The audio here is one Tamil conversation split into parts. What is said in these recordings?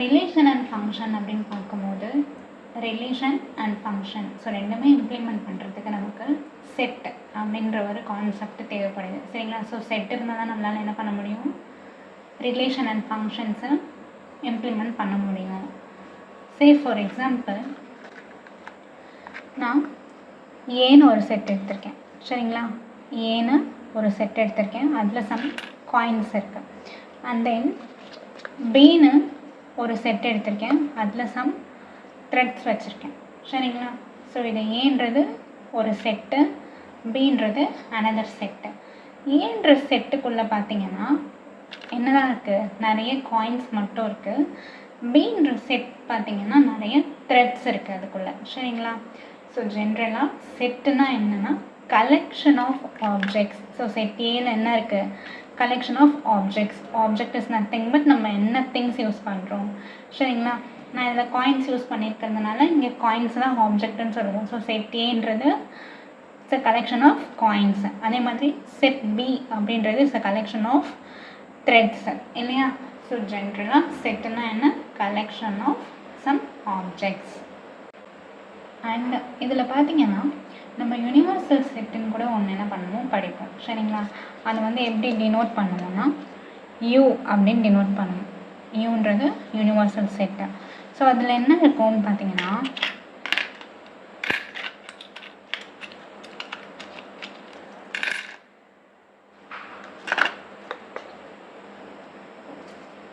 ரிலேஷன் அண்ட் ஃபங்க்ஷன் அப்படின்னு பார்க்கும்போது ரிலேஷன் அண்ட் ஃபங்க்ஷன் ஸோ ரெண்டுமே இம்ப்ளிமெண்ட் பண்ணுறதுக்கு நமக்கு செட் அப்படின்ற ஒரு கான்செப்ட் தேவைப்படுது. சரிங்களா? ஸோ செட் இருந்தால் தான் நம்மளால் என்ன பண்ண முடியும், ரிலேஷன் அண்ட் ஃபங்க்ஷன்ஸை இம்ப்ளிமெண்ட் பண்ண முடியும். சே ஃபார் எக்ஸாம்பிள் நான் ஏன்னு ஒரு செட் எடுத்திருக்கேன். சரிங்களா? ஏன்னு ஒரு செட் எடுத்திருக்கேன், அதில் சம் காயின்ஸ் இருக்குது. அண்ட் தென் பீன்னு ஒரு செட் எடுத்திருக்கேன், அதில் சம் த்ரெட்ஸ் வச்சுருக்கேன். சரிங்களா? ஸோ இது ஏன்றது ஒரு செட்டு, பீன்றது அனதர் செட்டு. ஏன்ற செட்டுக்குள்ளே பார்த்தீங்கன்னா என்னதான் இருக்குது, நிறைய காயின்ஸ் மட்டும் இருக்குது. பீன்ற செட் பார்த்தீங்கன்னா நிறைய த்ரெட்ஸ் இருக்குது அதுக்குள்ளே. சரிங்களா? ஸோ ஜென்ரலாக செட்டுனா என்னென்னா collection of objects. So set ஏல என்ன இருக்குது, collection of objects. Object is nothing but நம்ம என்ன திங்ஸ் யூஸ் பண்ணுறோம். சரிங்களா? நான் இதில் காயின்ஸ் யூஸ் பண்ணியிருக்கிறதுனால இங்கே காயின்ஸ் தான் ஆப்ஜெக்ட்னு சொல்லுவோம். ஸோ செட் ஏன்றது it's a collection of coins. அதே மாதிரி செட் பி அப்படின்றது it's a collection of threads இல்லையா? ஸோ ஜென்ரலாக செட்டுனா என்ன, collection of some objects. And இதில் பார்த்தீங்கன்னா நம்ம யூனிவர்சல் செட்டுன்னு கூட ஒன்று என்ன பண்ணுவோம், படிப்போம். சரிங்களா? அதை வந்து எப்படி டினோட் பண்ணுவோம்னா யூ அப்படின்னு டினோட் பண்ணுவோம். யூன்றது யூனிவர்சல் செட்டு. ஸோ அதில் என்ன இருக்கும்னு பார்த்தீங்கன்னா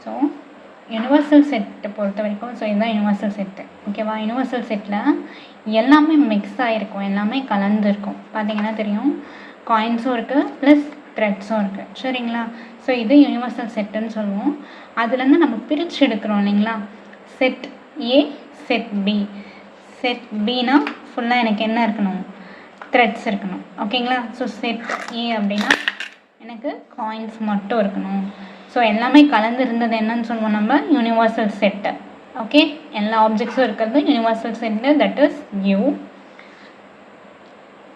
ஸோ யூனிவர்சல் செட்டை பொறுத்த வரைக்கும் ஸோ இதுதான் யூனிவர்சல் செட்டு. ஓகேவா? யூனிவர்சல் செட்டில் எல்லாமே மிக்ஸ் ஆகிருக்கும், எல்லாமே கலந்துருக்கும். பார்த்தீங்கன்னா தெரியும், காயின்ஸும் இருக்குது ப்ளஸ் த்ரெட்ஸும் இருக்குது. சரிங்களா? ஸோ இது யூனிவர்சல் செட்டுன்னு சொல்லுவோம். அதுலேருந்து நம்ம பிரித்து எடுக்கிறோம் இல்லைங்களா, set A set B. Set பினா ஃபுல்லாக எனக்கு என்ன இருக்கணும், த்ரெட்ஸ் இருக்கணும். ஓகேங்களா? ஸோ செட் ஏ அப்படின்னா எனக்கு காயின்ஸ் மட்டும் இருக்கணும். ஸோ எல்லாமே கலந்து இருந்தது என்னன்னு சொல்லுவோம் நம்ம, யூனிவர்சல் செட்டு. ஓகே? எல்லா ஆப்ஜெக்ட்ஸும் இருக்கிறது universal set, that is you.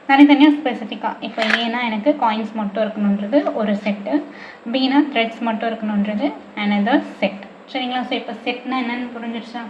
தனித்தனியாக ஸ்பெசிஃபிக்காக இப்போ ஏன்னா எனக்கு காயின்ஸ் மட்டும் இருக்கணுன்றது ஒரு செட்டு, பீனா த்ரெட்ஸ் மட்டும் இருக்கணுன்றது அனதர் செட். சரிங்களா? ஸோ இப்போ செட்னா என்னென்னு புரிஞ்சிடுச்சா?